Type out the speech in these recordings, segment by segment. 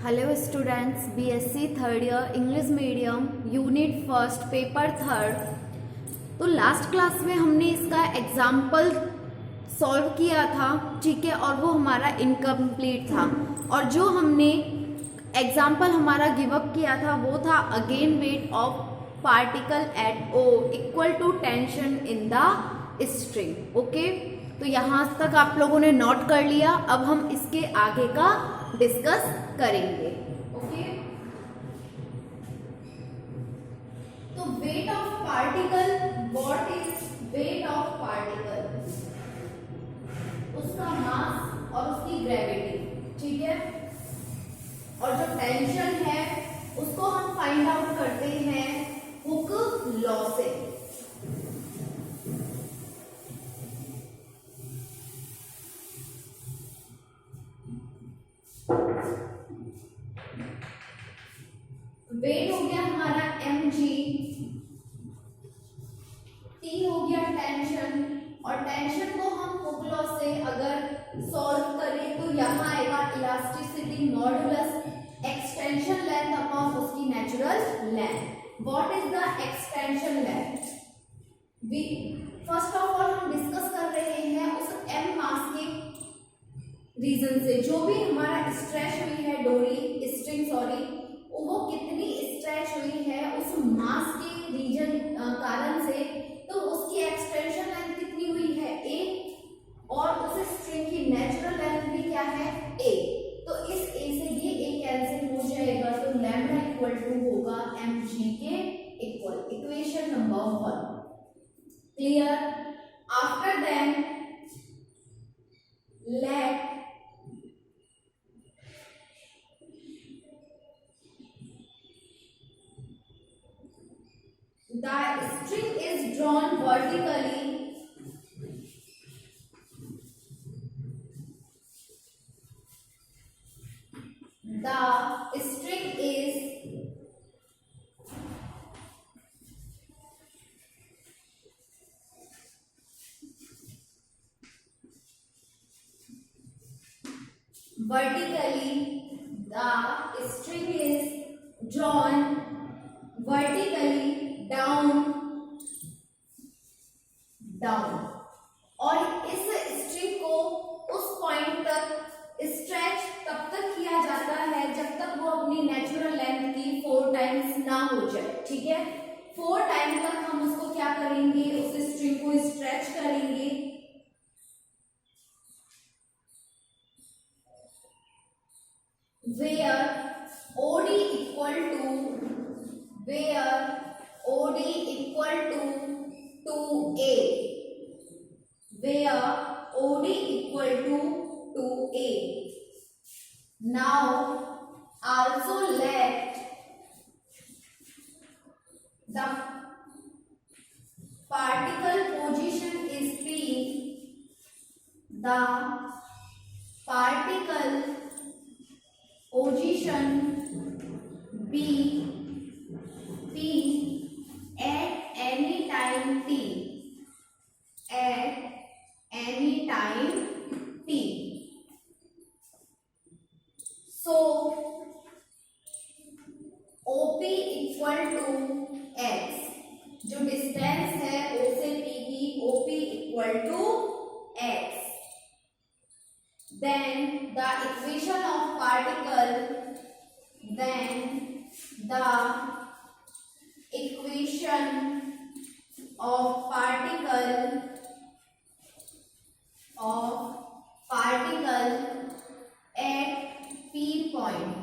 Hello students, BSc third year English medium unit first paper third. तो last class में हमने इसका example solve किया था, ठीक है, और वो हमारा इनकम्प्लीट था। और जो हमने एग्जाम्पल हमारा गिव अप किया था वो था again weight of particle at O equal to tension in the string. Okay, तो यहाँ तक आप लोगों ने नोट कर लिया। अब हम इसके आगे का डिस्कस करेंगे। ओके, तो wait of particle, what is wait of particle? उसका मास और उसकी ग्रेविटी, ठीक है। और जो टेंशन है उसको हम फाइंड आउट करते हैं हुक लॉ से। वेट हो गया हमारा mg, t हो गया टेंशन, और टेंशन को हम हुक लॉ से अगर सॉल्व करें तो यहाँ आएगा elasticity modulus extension length upon उसकी natural length. What is the extension length? First of all हम डिस्कस कर रहे हैं उस m मास के रीजन से, जो भी हमारा स्ट्रेच हुई है डोरी स्ट्रिंग, सॉरी, वो कितनी स्ट्रेच हुई है उस मास के रीजन कारण से, तो उसकी एक्सटेंशन लेंथ कितनी हुई है a, और उस स्ट्रिंग की नेचुरल लेंथ भी क्या है a। तो इस a से ये a कैंसिल हो जाएगा, तो लैम्डा इक्वल टू होगा mg के equal. Equation number 1 clear. After then let the string is drawn vertically the string is drawn vertically down, और इस स्ट्रिंग को उस पॉइंट तक स्ट्रेच तब तक किया जाता है जब तक वो अपनी नेचुरल लेंथ की 4 टाइम्स ना हो जाए, ठीक है। 4 टाइम तक हम उसको क्या करेंगे, उस स्ट्रिंग को स्ट्रेच करेंगे। where OD equal to 2a, where OD equal to 2a. Now also let the particle position is p, the particle position p at any time t, at any time t. So OP equal to x, जो distance है O से P की, OP equal to x. Then the equation of particle, at P point,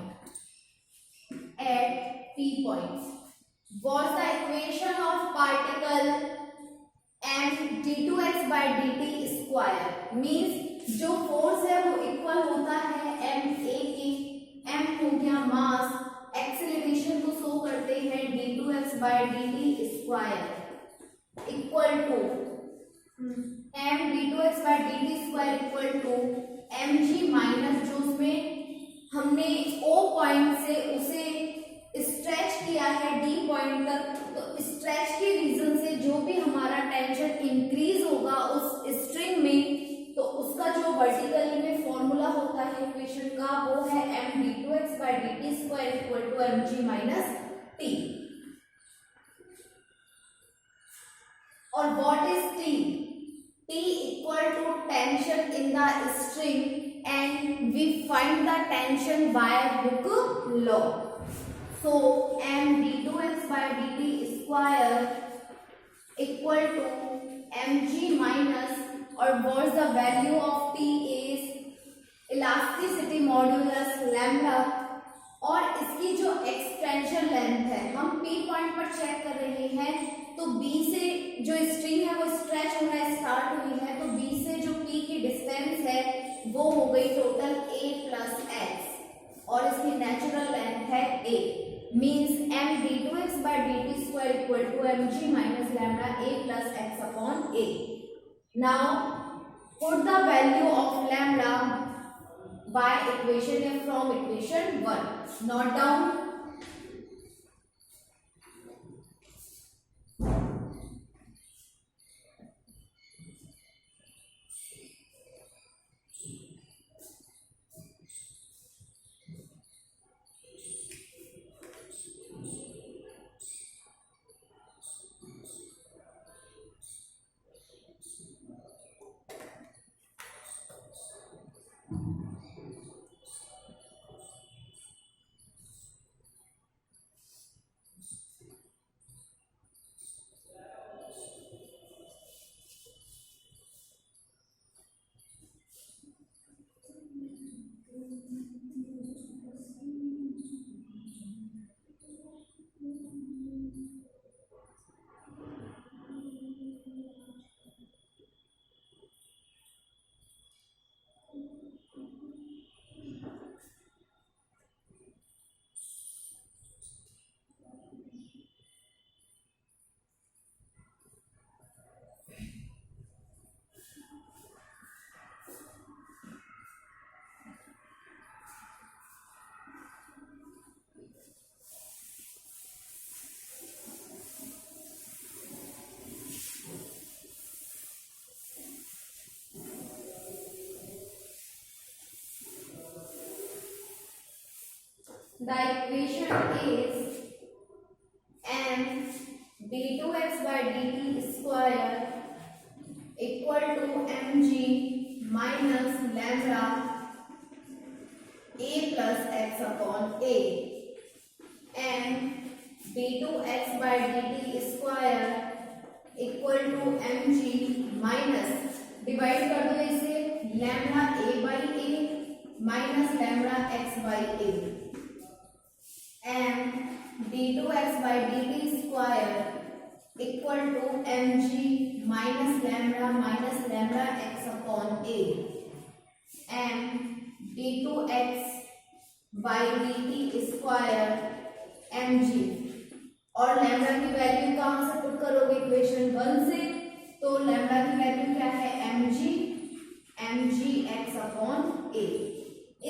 was the equation of particle m d2x by dt square, means जो force है वो equal होता है m a के। m हो गया मास, एक्सेलरेशन को शो करते हैं d2x by dt square equal to m d2x by dt square equal to mg minus, जो उसमें हमने o पॉइंट से उसे स्ट्रेच किया है d पॉइंट तक, तो स्ट्रेच के रीजन से जो भी हमारा टेंशन इंक्रीज होगा उस स्ट्रिंग में, तो उसका जो वर्टिकली में फॉर्मूला होता है इक्वेशन का वो है m d2x by by dt square equal to mg minus t. और what is T? T equal to tension in the string and we find the tension by Hooke's law. So m d2x by dt square equal to mg minus, or what's the value of T is elasticity modulus lambda, और इसकी जो extension length है हम P point पर check कर रहे हैं, तो B से जो स्ट्रिंग है वो स्ट्रेच होना स्टार्ट हुई है, तो B से जो P की डिस्टेंस है वो हो गई टोटल A प्लस x, और इसकी नेचुरल लेंथ है A, means m d2x by dt square equal to mg minus lambda A plus x upon A. Now put the value of lambda by equation from equation 1. Note down. The equation is m d2x by dt square equal to mg minus lambda A plus x upon A, and d2x by dt square equal to mg minus, divide कर दो इसे, lambda A by A minus lambda x by A, and d2x by dt square equal to mg minus lambda x upon A, and d2x by dt square mg, और lambda की value कहाँ से put करोगे equation 1 से, तो lambda की value क्या है mg x अपॉन A,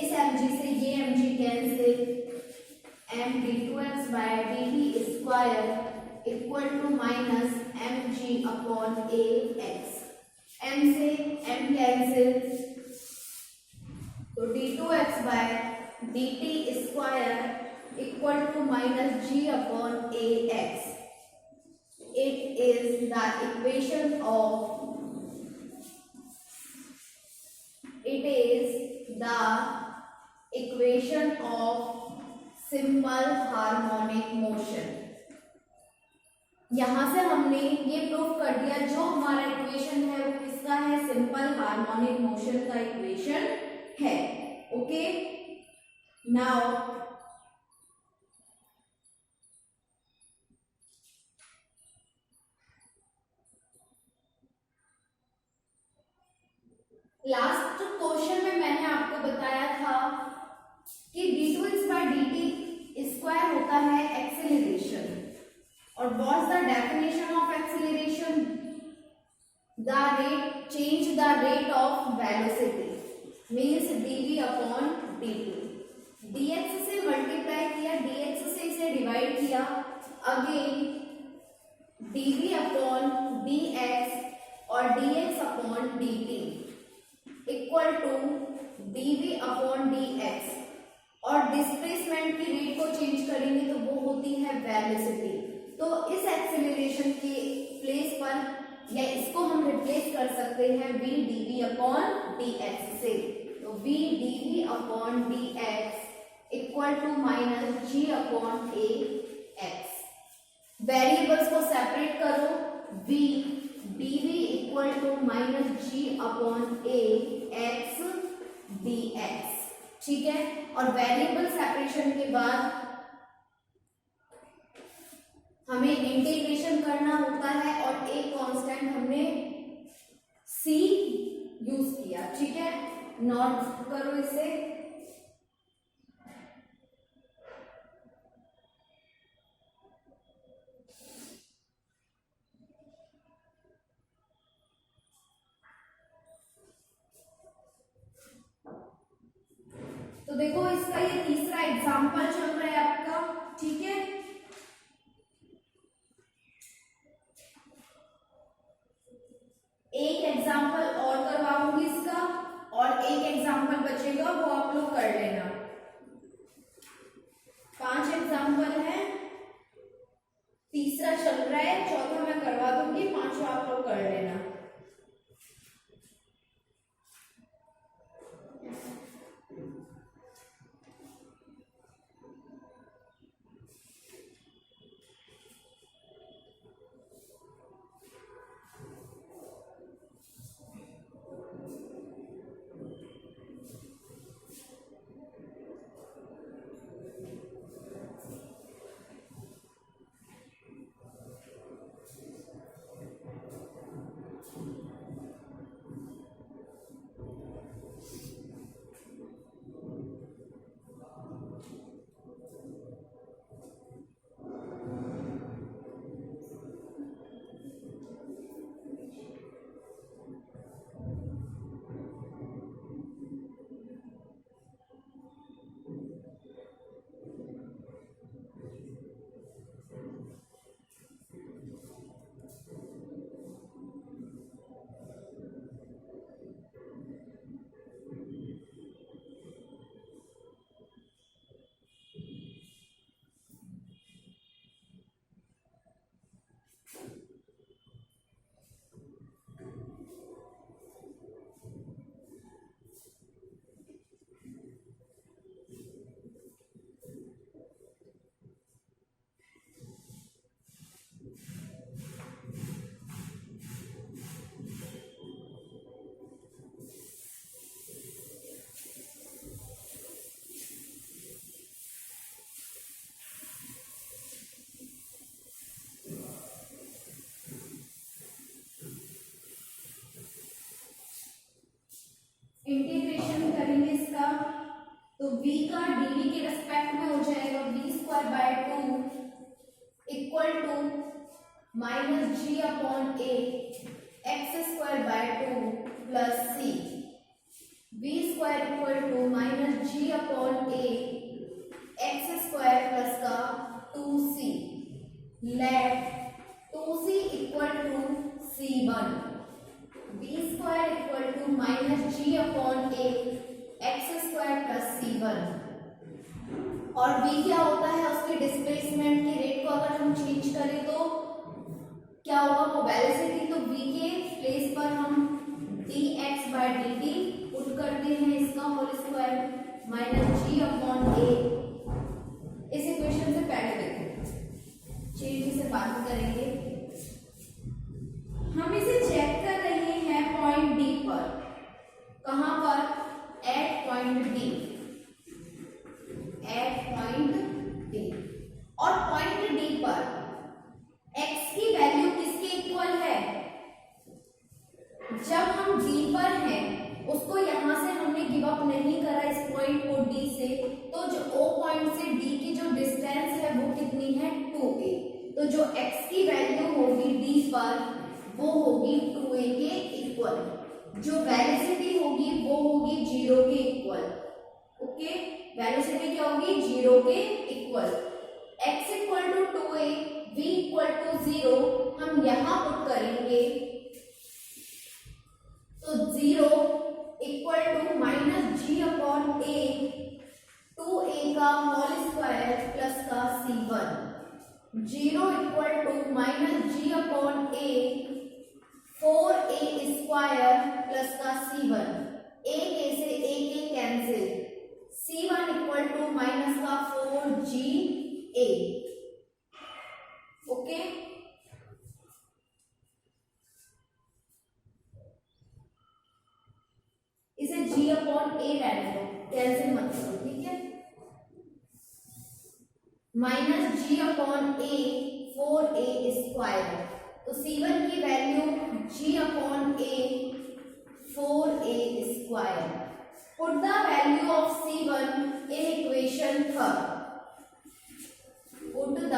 इस mg से ये mg cancel, m d2x by dt square equal to minus mg upon A x, m से m कैंसिल, तो d2x by dt square equal to minus g upon ax. It is the equation of simple harmonic motion. यहां से हमने ये prove कर दिया जो हमारा इक्वेशन है वो किसका है, सिंपल हार्मोनिक मोशन का इक्वेशन है. ओके, नाउ लास्ट क्वेश्चन में मैंने आपको बताया था कि d2x by dt स्क्वायर होता है एक्सेलरेशन, और what's the definition of acceleration, the rate change the rate of velocity means dv upon dt. dx से मल्टीप्लाई किया, dx से इसे डिवाइड किया, अगेन dv अपॉन dx और dx upon dt equal to dv upon dx, और displacement की rate को change करेंगे तो वो होती है वेलोसिटी। तो इस एक्सेलरेशन के प्लेस पर या इसको हम रिप्लेस कर सकते हैं v dv अपॉन dx से। तो v dv upon dx equal to minus g upon a x। Variables को सेपरेट करो, v dv equal to minus g upon a x dx, ठीक है। और वेरिएबल सेपरेशन के बाद हमें इंटीग्रेशन करना होता है और एक कांस्टेंट हमने c यूज किया, ठीक है। नोट करो इसे। तो देखो इसका ये तीसरा एग्जांपल चल रहा है आपका, ठीक है। एक एग्जांपल और करवाऊंगी इसका और एक एग्जांपल बचेगा वो आप लोग कर लेना। 5 एग्जांपल है, तीसरा चल रहा है, चौथा मैं करवा दूंगी, 5वां आप लोग कर लेना। इंटीग्रेशन करेंगे इसका, तो v का dv के रेस्पेक्ट में हो जाएगा v square by 2 equal to minus g upon a x square by 2 plus c। v square equal to minus g upon a x square plus का 2c। Let 2c equal to c1। b square equal to minus g upon a x square plus c1। और v क्या होता है, उसके displacement की rate को अगर हम चेंज करें तो क्या होगा, वो वेलोसिटी। तो v के प्लेस पर हम dx बाय dt पुट करते हैं, इसका whole square minus g upon a। इस इक्वेशन से पहले देखो, चेंज से बात करेंगे। हम इसे चेक कर रहे हैं पॉइंट डी पर। कहां पर? At point D. At point D. और पॉइंट डी पर x की वैल्यू किसके इक्वल है? जब हम डी पर हैं, उसको यहां से हमने गिव अप नहीं करा इस पॉइंट को डी से, तो जो ओ पॉइंट से डी की जो डिस्टेंस है वो कितनी है? 2a। तो जो x की वैल्यू होगी डी पर वो होगी 2a के इक्वल। जो वेलोसिटी होगी वो होगी 0 के इक्वल। ओके, वेलोसिटी क्या होगी? 0 के equal. x equal to 2a, v equal to 0 हम यहां पुट करेंगे, तो 0 equal to minus g upon a, 2a का होल स्क्वायर प्लस का C1, 0 equal to minus G upon A 4A square plus का C1, एक A से एक A cancel, C1 equal to minus का 4GA। ओके, इसे G अपॉन A रहने दो, कैंसिल मत करो, ठीक है। Minus G upon A 4A square, तो C1 की value G upon A 4A square. Put the value of C1 in equation third. Put the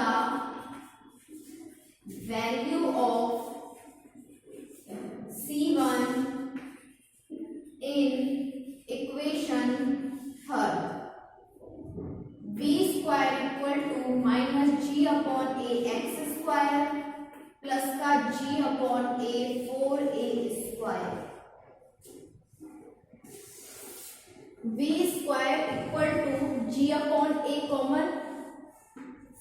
value of C1 in equation third, b square equal to minus g upon a x square plus का g upon a 4a square, b square equal to g upon a common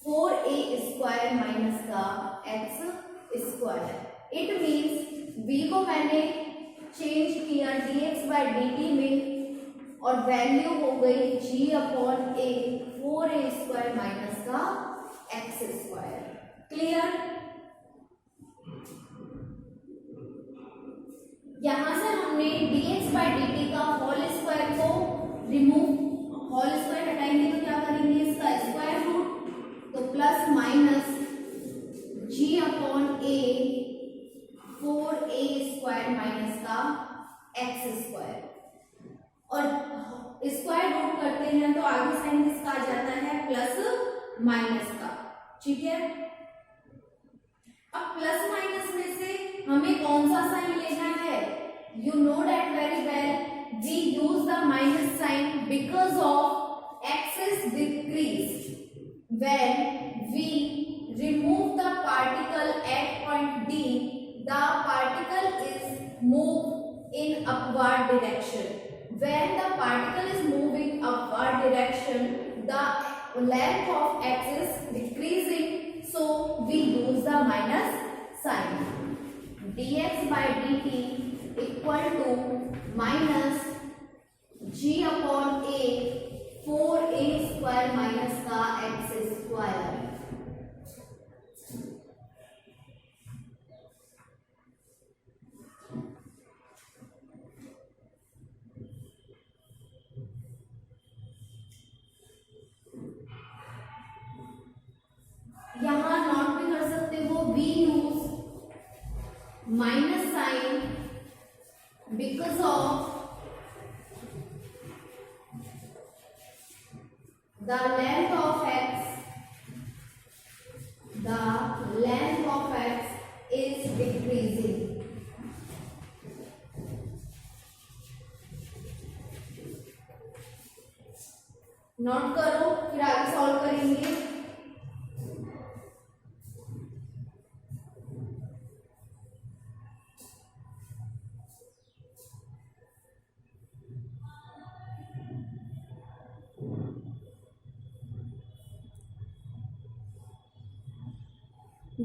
4a square minus का x square। it means b को मैंने change किया dx by dt में और value हो गई g upon a 4a square minus का x square. Clear? यहां से हमने dx by dt का होल स्क्वायर को रिमूव, होल स्क्वायर हटाएंगे तो क्या करेंगे, इसका स्क्वायर रूट, तो plus minus g upon a 4a square minus का x स्क्वायर, और स्क्वायर रूट करते हैं तो आगे साइन किसका आ जाता है, प्लस माइनस का, ठीक है। अब प्लस माइनस में से हमें कौन सा साइन लेना है, you know that very well, we use the minus sign because of axis decrease when we remove the particle at point D, the particle is moved in upward direction. When the particle is moving upward direction, the length of axis decreasing, so we use the minus sign. dx by dt equal to minus g upon a 4a square minus का x square। यहां note भी कर सकते हो, we use minus sign because of the length of x, the length of x is decreasing. Note करो, फिर आगे solve करेंगे।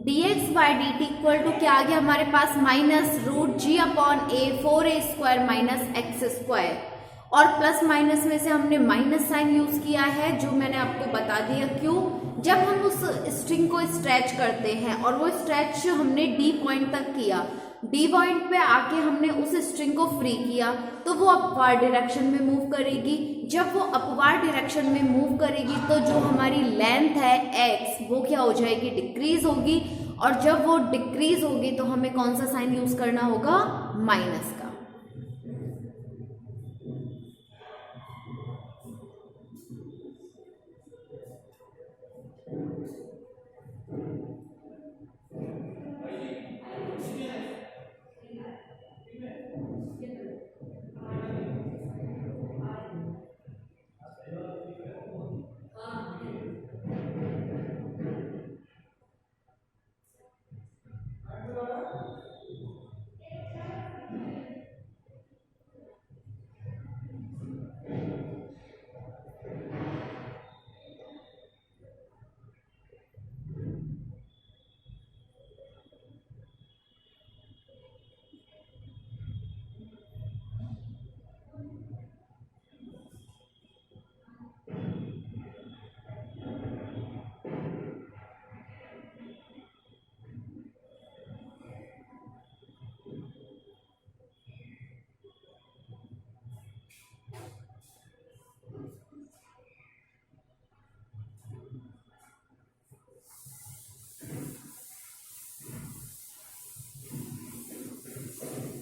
dx by D T equal to क्या आ गया हमारे पास, minus root G upon A 4a square minus x square, और प्लस माइनस में से हमने माइनस साइन यूज किया है, जो मैंने आपको बता दिया क्यों। जब हम उस स्ट्रिंग को स्ट्रेच करते हैं और वो स्ट्रेच हमने डी पॉइंट तक किया, डी पॉइंट पे आके हमने उस स्ट्रिंग को फ्री किया तो वो अपवार्ड डायरेक्शन में मूव करेगी। जब वो अपवार्ड डायरेक्शन में मूव करेगी तो जो हमारी लेंथ है एक्स वो क्या हो जाएगी, डिक्रीज होगी, और जब वो डिक्रीज होगी तो हमें कौन सा साइन यूज करना होगा, माइनस का।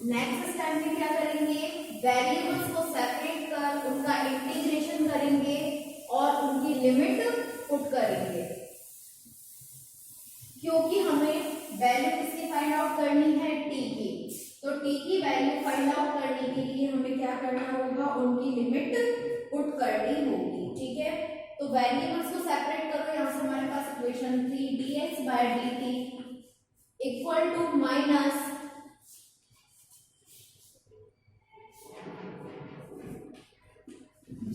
नेक्स्ट स्टेप में क्या करेंगे, वेरिएबल्स को सेपरेट कर उनका इंटीग्रेशन करेंगे और उनकी लिमिट पुट करेंगे, क्योंकि हमें वैल्यू किसकी फाइंड आउट करनी है, टी की। तो टी की वैल्यू फाइंड आउट करने के लिए हमें क्या करना होगा, उनकी लिमिट पुट करनी होगी। ठीक है, तो वेरिएबल्स को सेपरेट करो। यहाँ से हमारे पास इक्वेशन थी dx by dt equal to minus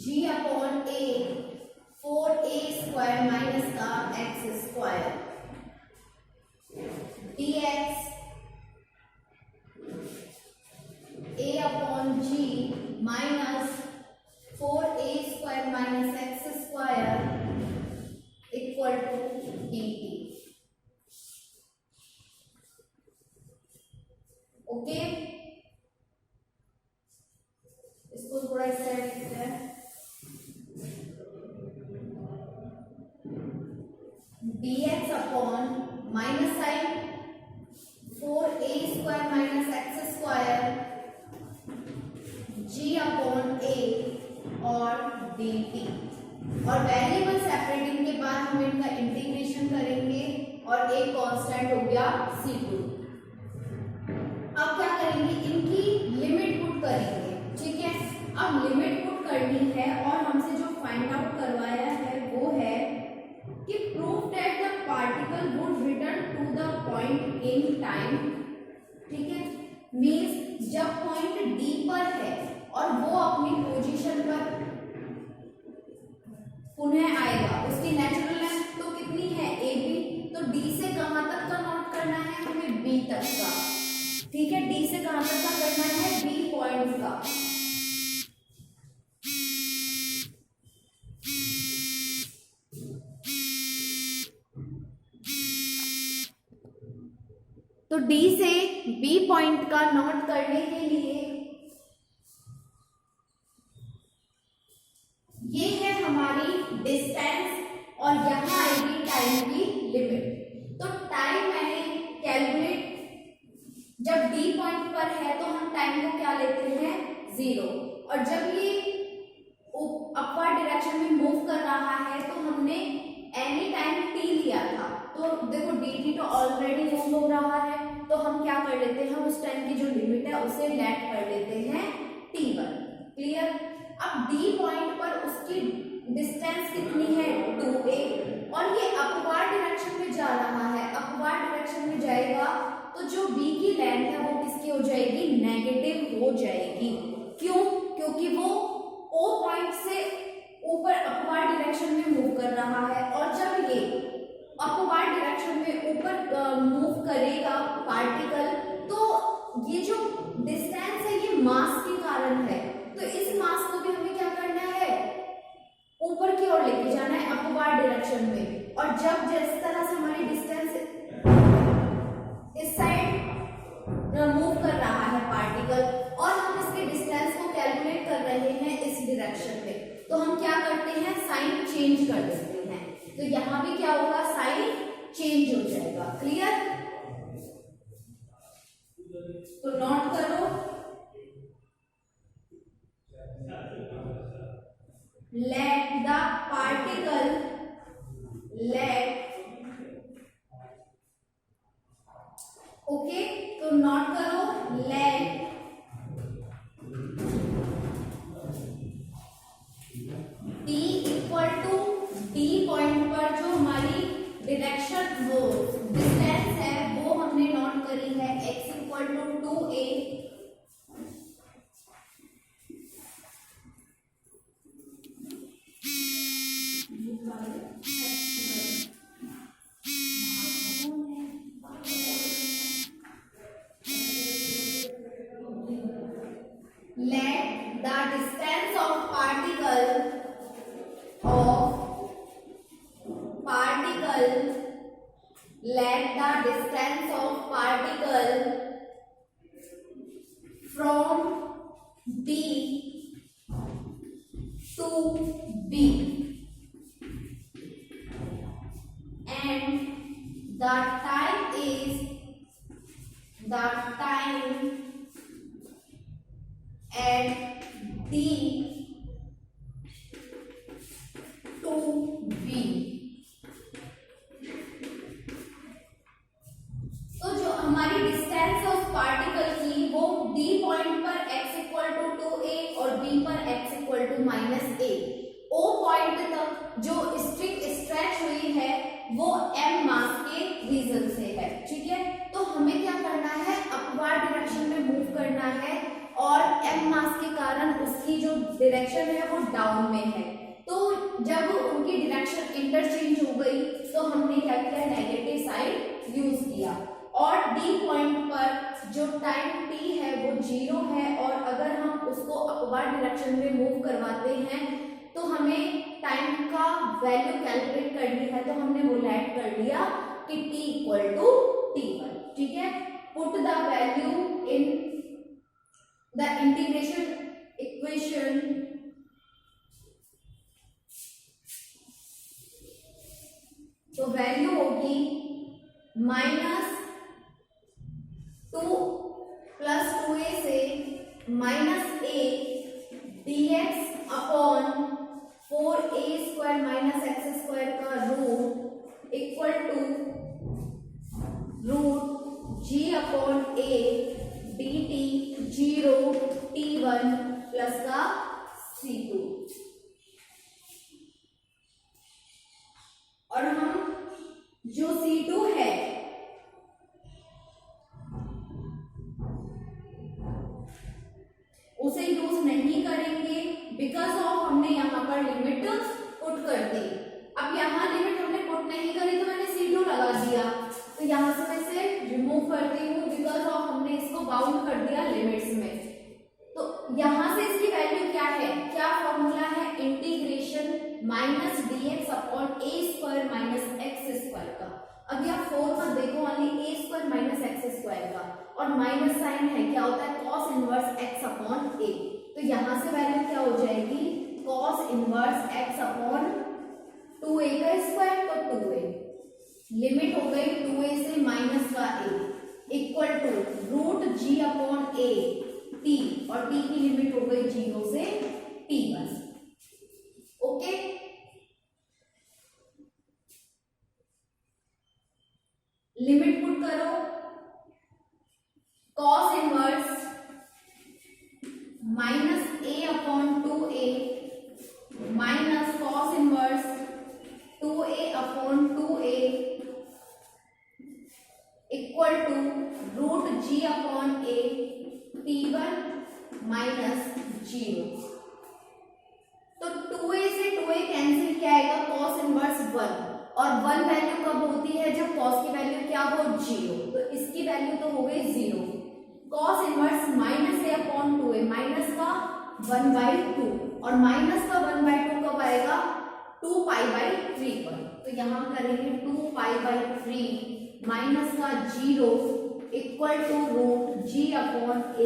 g upon a 4a square minus का x स्क्वायर dx a upon g minus 4a square minus x square equal to dt। Okay, इसको थोड़ा इस साइड लिखते हैं। dx upon minus sign 4a square minus x square g upon a और dt। और variable separating के बाद हम इनका इंटीग्रेशन करेंगे और एक कांस्टेंट हो गया c2। अब क्या करेंगे, इनकी लिमिट पुट करेंगे। ठीक है, अब लिमिट पुट करनी है और हमसे जो फाइंड आउट करवाया है वो है कि prove that the particle would return to the point in time. ठीक है, मींस जब पॉइंट डी पर है और वो अपनी पोजीशन पर पुनः आएगा, उसकी नेचुरल लेंथ तो कितनी है, ए बी। तो डी से कहां तक का नोट करना है हमें, बी तक का। ठीक है, डी से कहां तक का करना है, बी पॉइंट का। तो डी से बी पॉइंट का नोट करने के लिए ये है हमारी डिस्टेंस और यहां आएगी टाइम की लिमिट। तो टाइम मैंने कैलकुलेट, जब डी पॉइंट पर है तो हम टाइम को क्या लेते हैं, 0। और जब ये अपवर्ड डायरेक्शन में मूव कर रहा है तो हमने एनी टाइम टी लिया था। तो देखो dt तो ऑलरेडी मूव हो रहा है, तो हम क्या कर लेते हैं, उस टाइम की जो लिमिट है उसे लेट कर लेते हैं t1। क्लियर। अब d पॉइंट पर उसकी डिस्टेंस कितनी है, 2a, और ये अपवर्ड डायरेक्शन में जा रहा है। अपवर्ड डायरेक्शन में जाएगा तो जो b की लेंथ है वो किसकी हो जाएगी, नेगेटिव हो जाएगी। क्यों, क्योंकि वो o पॉइंट से ऊपर अपवर्ड डायरेक्शन में मूव कर रहा है, और जब ये अपवर्ड डायरेक्शन में ऊपर मूव करेगा पार्टिकल, तो ये जो डिस्टेंस है ये मास के कारण है। तो इस मास को भी हमें क्या करना है, ऊपर की ओर लेके जाना है अपवर्ड डायरेक्शन में। और जब जिस तरह से हमारी डिस्टेंस इस साइड मूव कर रहा है पार्टिकल और हम इसके डिस्टेंस को कैलकुलेट कर रहे हैं इस डायरेक्शन में, तो हम क्या करते हैं, साइन चेंज कर देते हैं। तो यहां भी क्या होगा, साइन चेंज हो जाएगा। क्लियर। तो नोट करो, let the particle, ओके, तो नोट करो, let t equal to d point पर जो हमारी डायरेक्शन वो डिस्टेंस है वो हमने नोट करी है x equal to 2a, let the distance of particle let the distance of particle from D to B and the time and D to B। तो जो हमारी डिस्टेंस ऑफ पार्टिकल की वो D पॉइंट पर x equal to 2a और B पर x equal to -a, O point तक जो स्ट्रिंग स्ट्रेच हुई है वो m मास के रीजन से है, ठीक है। तो हमें क्या करना है, अपवर्ड डायरेक्शन में मूव करना है और m मास के कारण उसकी जो डायरेक्शन है वो डाउन में है। तो जब उनकी डायरेक्शन इंटरचेंज हो गई तो हमने क्या किया, नेगेटिव साइड यूज किया। और D पॉइंट पर जो टाइम t है वो 0 है और अगर हम उसको अपवर्ड डायरेक्शन में मूव करवाते हैं तो हमें टाइम का वैल्यू कैलकुलेट करनी है। तो हमने वो लेट कर लिया कि t इक्वल टू t1, ठीक है। Put the value in the integration equation, तो वैल्यू होगी -2 प्लस 2a से -a dx upon 4a square minus x square का root equal to root g upon a dt 0 t1 plus का c2। और हम जो c2 है उसे यूज नहीं करेंगे बिकॉज ऑफ हमने यहाँ पर लिमिट पुट कर दी। अब यहाँ लिमिट हमने पुट नहीं करी तो मैंने c2 लगा दिया, तो यहाँ से मैं इसे रिमूव करती हूँ बिकॉज ऑफ हमने इसको बाउंड कर दिया लिमिट्स में। तो यहाँ से इसकी वैल्यू क्या है, क्या फॉर्मूला है, integration -dx upon a square minus x square का। अब यहाँ 4 पर देखो, only a square minus x square का और माइनस साइन है, क्या होता है, cos inverse x upon a। तो यहाँ से वैल्यू क्या हो जाएगी, cos inverse x upon 2a का स्क्वायर, तो 2a लिमिट हो गई 2a से माइनस का a equal to root g upon a t, और t की लिमिट हो गई 0 से t1। ओके, लिमिट पुट करो, cos inverse -a upon 2a minus cos inverse 2a upon 2a equal to root g upon a t1 minus 0। तो 2a से 2a cancel क्या आएगा, cos इनवर्स 1, और 1 वैल्यू कब होती है, जब cos की वैल्यू क्या हो, 0। तो इसकी वैल्यू तो हो गई 0। cos inverse -a upon 2a, minus का 1/2, और माइनस का 1/2 कब आएगा, 2π/3 पर। तो यहाँ करेंगे 2π/3 माइनस का 0 equal to root g upon a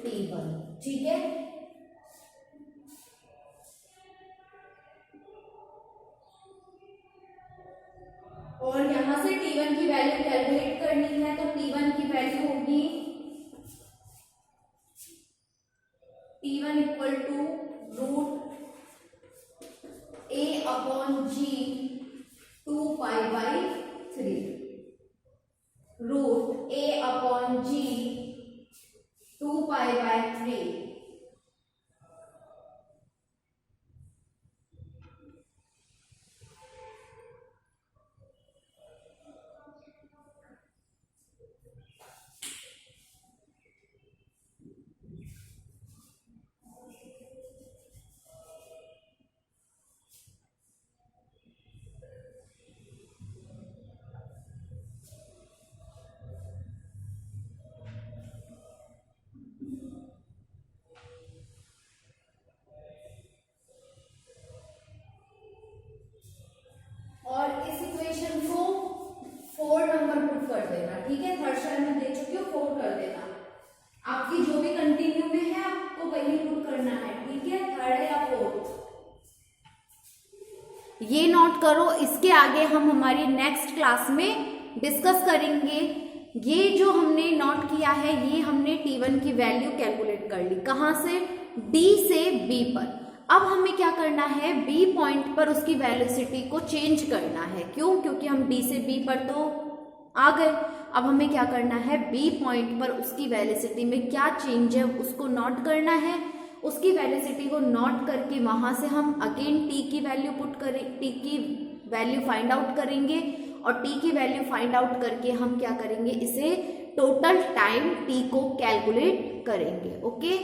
t1, ठीक है। और यहां से t1 की वैल्यू कैलकुलेट करनी है, तो t1 की वैल्यू होगी t1 equal to root a upon g 2π/3, root a upon g 2π/3। और इस इक्वेशन को 4 नंबर पुट कर देना, ठीक है। थर्ड स्टाइल में दे चुकी हो, 4 कर देना। आपकी जो भी कंटिन्यू में है आपको वही पुट करना है, ठीक है, 3rd या 4th। ये नोट करो, इसके आगे हम हमारी नेक्स्ट क्लास में डिस्कस करेंगे ये जो हमने नोट किया है ये हमने T1 की वैल्यू कैलकुलेट कर ली, कहाँ से, D से B पर। अब हमें क्या करना है, B पॉइंट पर उसकी वेलोसिटी को चेंज करना है। क्यों, क्योंकि हम D से B पर तो आ गए। अब हमें क्या करना है, B पॉइंट पर उसकी वेलोसिटी में क्या चेंज है उसको नोट करना है। उसकी वेलोसिटी को नोट करके वहां से हम अगेन T की वैल्यू पुट करें, T की वैल्यू फाइंड आउट करेंगे और T की वैल्यू फाइंड आउट करके हम क्या करेंगे, इसे टोटल टाइम T को कैलकुलेट करेंगे। ओके,